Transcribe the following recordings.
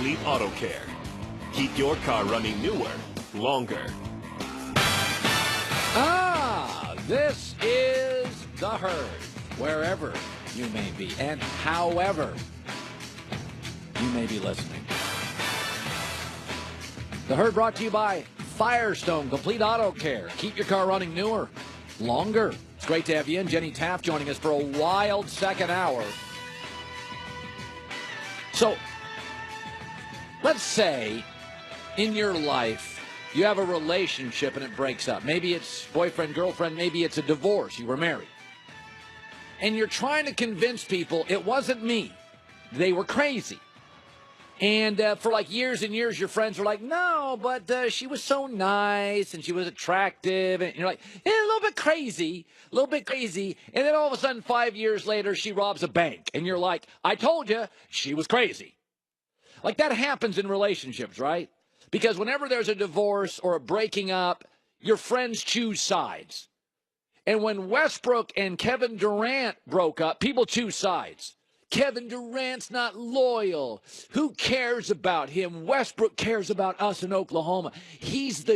Complete Auto Care. Keep your car running newer, longer. This is The Herd, wherever you may be and however you may be listening. The Herd brought to you by Firestone Complete Auto Care. Keep your car running newer, longer. It's great to have you in. Jenny Taft joining us for a wild second hour. So, let's say in your life, you have a relationship and it breaks up. Maybe it's boyfriend, girlfriend. Maybe it's a divorce. You were married. And you're trying to convince people it wasn't me. They were crazy. And for like years and years, your friends were like, no, but she was so nice and she was attractive. And you're like, a little bit crazy, a little bit crazy. And then all of a sudden, 5 years later, she robs a bank. And you're like, I told you she was crazy. Like that happens in relationships, right? Because whenever there's a divorce or a breaking up, your friends choose sides. And when Westbrook and Kevin Durant broke up, people choose sides. Kevin Durant's not loyal. Who cares about him? Westbrook cares about us in Oklahoma. He's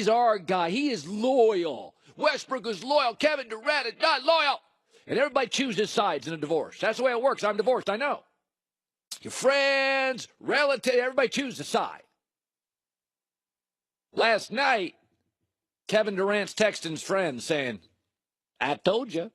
our guy. He is loyal. Westbrook is loyal. Kevin Durant is not loyal. And everybody chooses sides in a divorce. That's the way it works. I'm divorced. I know. Your friends, relatives, everybody chooses a side. Last night, Kevin Durant's texting his friends saying, I told you,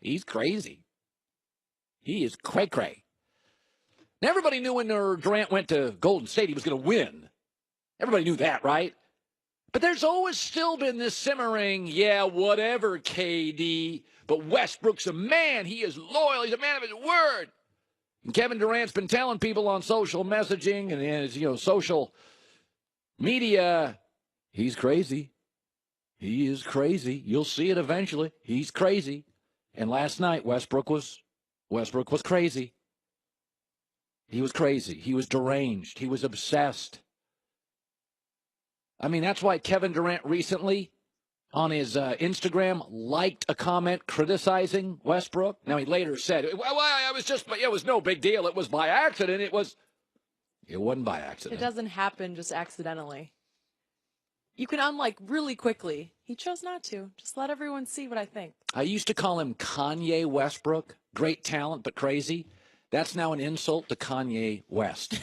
he's crazy. He is cray-cray. Now, everybody knew when Durant went to Golden State he was going to win. Everybody knew that, right? But there's always still been this simmering, yeah, whatever, KD. But Westbrook's a man. He is loyal. He's a man of his word. And Kevin Durant's been telling people on social messaging and his, social media, he's crazy. He is crazy. You'll see it eventually. He's crazy. And last night, Westbrook was crazy. He was crazy. He was deranged. He was obsessed. I mean, that's why Kevin Durant recently on his Instagram liked a comment criticizing Westbrook. Now, he later said, it was no big deal. It was by accident. It wasn't by accident. It doesn't happen just accidentally. You can unlike really quickly. He chose not to. Just let everyone see what I think. I used to call him Kanye Westbrook. Great talent, but crazy. That's now an insult to Kanye West.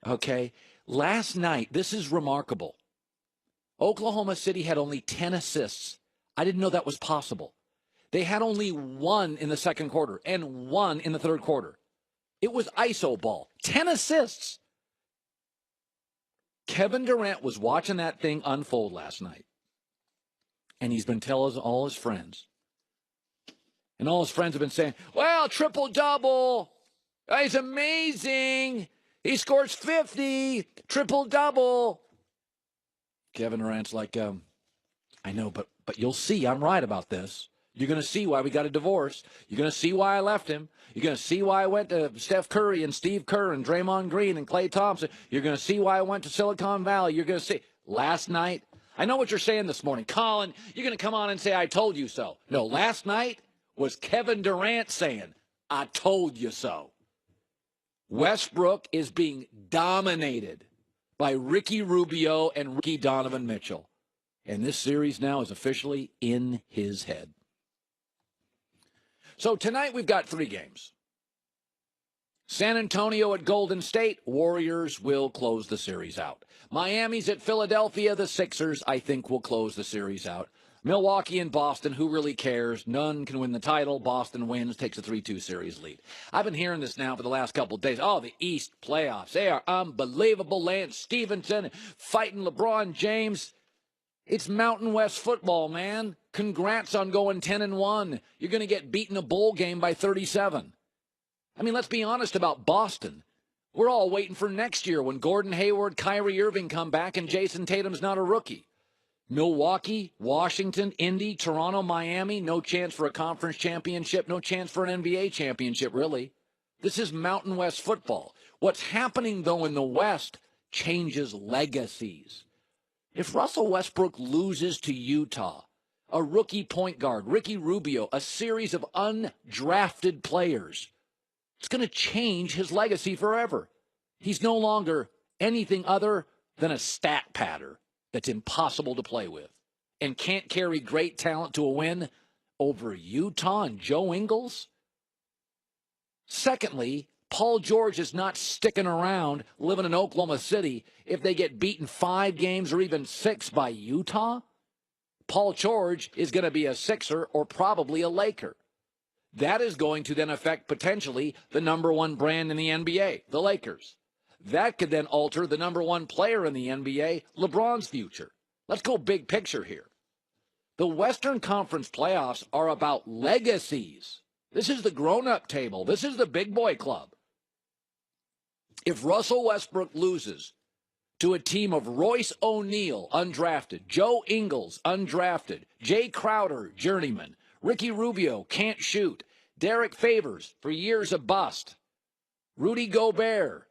Okay? Last night, this is remarkable. Oklahoma City had only 10 assists. I didn't know that was possible. They had only 1 in the second quarter and 1 in the third quarter. It was iso ball. 10 assists. Kevin Durant was watching that thing unfold last night. And he's been telling all his friends. And all his friends have been saying, well, triple-double. He's amazing. He scores 50. Triple-double. Kevin Durant's like, I know, but you'll see I'm right about this. You're going to see why we got a divorce. You're going to see why I left him. You're going to see why I went to Steph Curry and Steve Kerr and Draymond Green and Klay Thompson. You're going to see why I went to Silicon Valley. You're going to see. Last night, I know what you're saying this morning. Colin, you're going to come on and say, I told you so. No, last night was Kevin Durant saying, I told you so. Westbrook is being dominated by Ricky Rubio and Ricky Donovan Mitchell. And this series now is officially in his head. So tonight we've got 3 games. San Antonio at Golden State. Warriors will close the series out. Miami's at Philadelphia. The Sixers, I think, will close the series out. Milwaukee and Boston, who really cares? None can win the title. Boston wins, takes a 3-2 series lead. I've been hearing this now for the last couple of days. Oh, the East playoffs. They are unbelievable. Lance Stevenson fighting LeBron James. It's Mountain West football, man. Congrats on going 10-1. You're going to get beaten a bowl game by 37. I mean, let's be honest about Boston. We're all waiting for next year when Gordon Hayward, Kyrie Irving come back and Jason Tatum's not a rookie. Milwaukee, Washington, Indy, Toronto, Miami, no chance for a conference championship, no chance for an NBA championship, really. This is Mountain West football. What's happening, though, in the West changes legacies. If Russell Westbrook loses to Utah, a rookie point guard, Ricky Rubio, a series of undrafted players, it's going to change his legacy forever. He's no longer anything other than a stat patter that's impossible to play with and can't carry great talent to a win over Utah and Joe Ingles. Secondly, Paul George is not sticking around living in Oklahoma City if they get beaten 5 games or even 6 by Utah. Paul George is going to be a Sixer or probably a Laker. That is going to then affect potentially the number one brand in the NBA, the Lakers. That could then alter the number one player in the NBA, LeBron's future. Let's go big picture here. The Western Conference playoffs are about legacies. This is the grown-up table. This is the big boy club. If Russell Westbrook loses to a team of Royce O'Neal, undrafted, Joe Ingles, undrafted, Jay Crowder, journeyman, Ricky Rubio, can't shoot, Derek Favors, for years a bust, Rudy Gobert,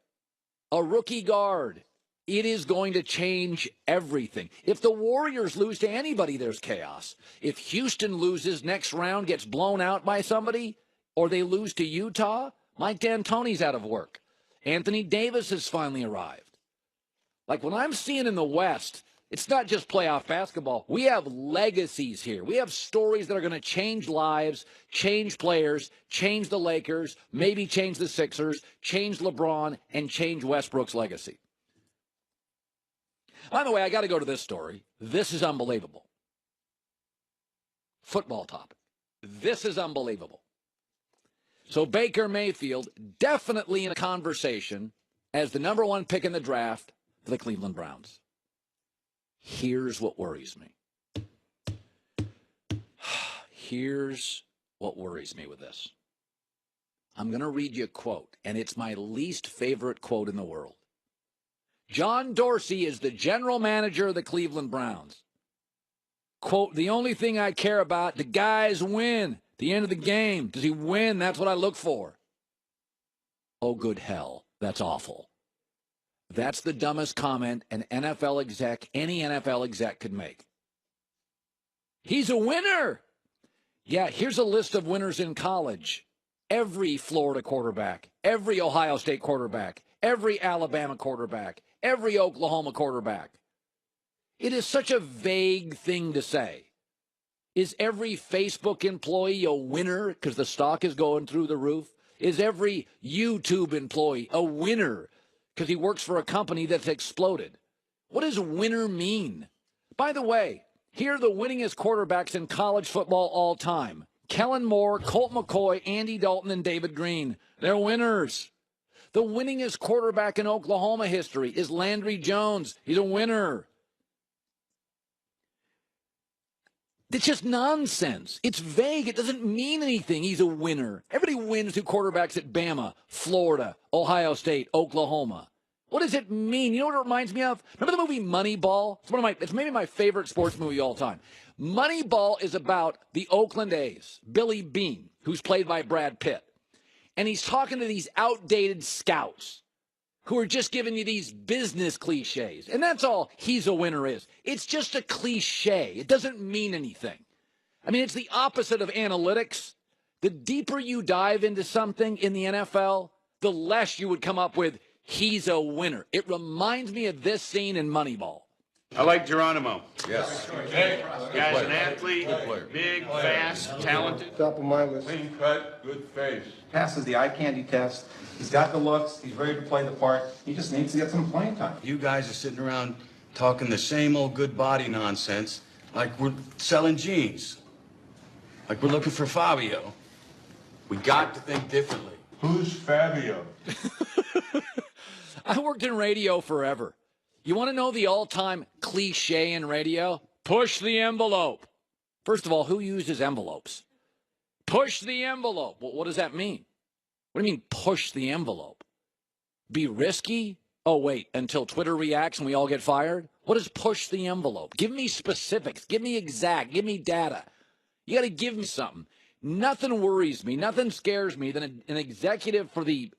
a rookie guard, it is going to change everything. If the Warriors lose to anybody, there's chaos. If Houston loses next round, gets blown out by somebody, or they lose to Utah, Mike D'Antoni's out of work. Anthony Davis has finally arrived. Like when I'm seeing in the West, it's not just playoff basketball. We have legacies here. We have stories that are going to change lives, change players, change the Lakers, maybe change the Sixers, change LeBron, and change Westbrook's legacy. By the way, I got to go to this story. This is unbelievable. Football topic. This is unbelievable. So Baker Mayfield definitely in a conversation as the number one pick in the draft for the Cleveland Browns. Here's what worries me. Here's what worries me with this. I'm going to read you a quote, and it's my least favorite quote in the world. John Dorsey is the general manager of the Cleveland Browns. Quote, the only thing I care about, the guys win. At the end of the game, does he win? That's what I look for. Oh, good hell. That's awful. That's the dumbest comment an NFL exec, any NFL exec could make. He's a winner. Yeah, here's a list of winners in college. Every Florida quarterback, every Ohio State quarterback, every Alabama quarterback, every Oklahoma quarterback. It is such a vague thing to say. Is every Facebook employee a winner because the stock is going through the roof? Is every YouTube employee a winner because he works for a company that's exploded? What does winner mean? By the way, here are the winningest quarterbacks in college football all time. Kellen Moore, Colt McCoy, Andy Dalton, and David Green. They're winners. The winningest quarterback in Oklahoma history is Landry Jones. He's a winner. It's just nonsense. It's vague. It doesn't mean anything. He's a winner. Everybody wins through quarterbacks at Bama, Florida, Ohio State, Oklahoma. What does it mean? You know what it reminds me of? Remember the movie Moneyball? It's maybe my favorite sports movie of all time. Moneyball is about the Oakland A's, Billy Beane, who's played by Brad Pitt. And he's talking to these outdated scouts who are just giving you these business cliches. And that's all he's a winner is. It's just a cliche. It doesn't mean anything. I mean, it's the opposite of analytics. The deeper you dive into something in the NFL, the less you would come up with, he's a winner. It reminds me of this scene in Moneyball. I like Geronimo. Yes. Okay. Guy's an athlete, big, fast, talented. Top of my list. Clean cut, good face. Passes the eye candy test. He's got the looks. He's ready to play the part. He just needs to get some playing time. You guys are sitting around talking the same old good body nonsense like we're selling jeans. Like we're looking for Fabio. We got to think differently. Who's Fabio? I worked in radio forever. You want to know the all-time cliche in radio? Push the envelope. First of all, who uses envelopes? Push the envelope. Well, what does that mean? What do you mean, push the envelope? Be risky? Oh, wait, until Twitter reacts and we all get fired? What is push the envelope? Give me specifics. Give me exact. Give me data. You got to give me something. Nothing worries me. Nothing scares me than an executive for the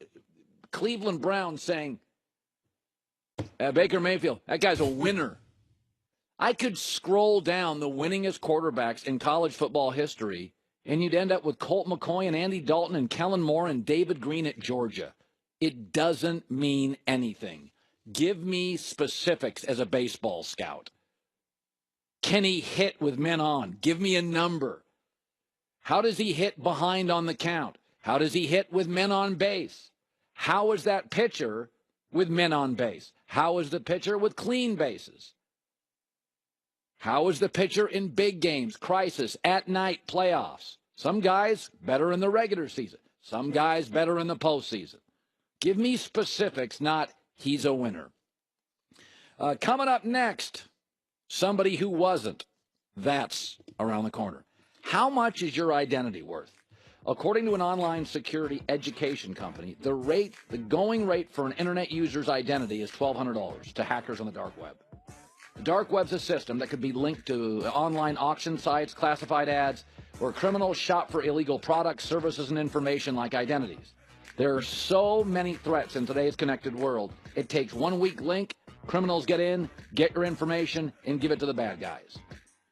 Cleveland Browns saying, Baker Mayfield, that guy's a winner. I could scroll down the winningest quarterbacks in college football history, and you'd end up with Colt McCoy and Andy Dalton and Kellen Moore and David Green at Georgia. it doesn't mean anything. Give me specifics as a baseball scout. Can he hit with men on? Give me a number. How does he hit behind on the count? How does he hit with men on base? How is that pitcher with men on base? How is the pitcher with clean bases? How is the pitcher in big games, crisis, at night, playoffs? Some guys better in the regular season. Some guys better in the postseason. Give me specifics, not he's a winner. Coming up next, somebody who wasn't. That's around the corner. How much is your identity worth? According to an online security education company, the going rate for an internet user's identity is $1,200 to hackers on the dark web. The dark web's a system that could be linked to online auction sites, classified ads, where criminals shop for illegal products, services, and information like identities. There are so many threats in today's connected world. It takes one weak link, criminals get in, get your information, and give it to the bad guys.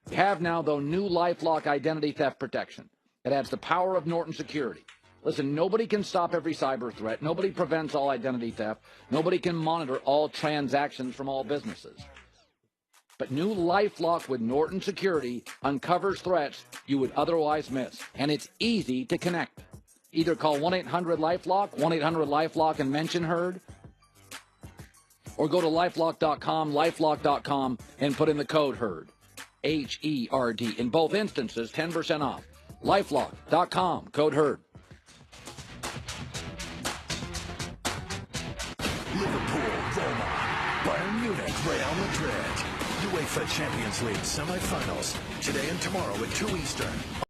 We have now, though, new LifeLock identity theft protection. It adds the power of Norton Security. Listen, nobody can stop every cyber threat. Nobody prevents all identity theft. Nobody can monitor all transactions from all businesses. But new LifeLock with Norton Security uncovers threats you would otherwise miss. And it's easy to connect. Either call 1-800-LifeLock, 1-800-LifeLock, and mention HERD, or go to lifelock.com, and put in the code HERD, H-E-R-D. In both instances, 10% off. lifelock.com, code HERD. Liverpool, Roma, Bayern Munich, Real Madrid. UEFA Champions League semifinals today and tomorrow at 2 Eastern.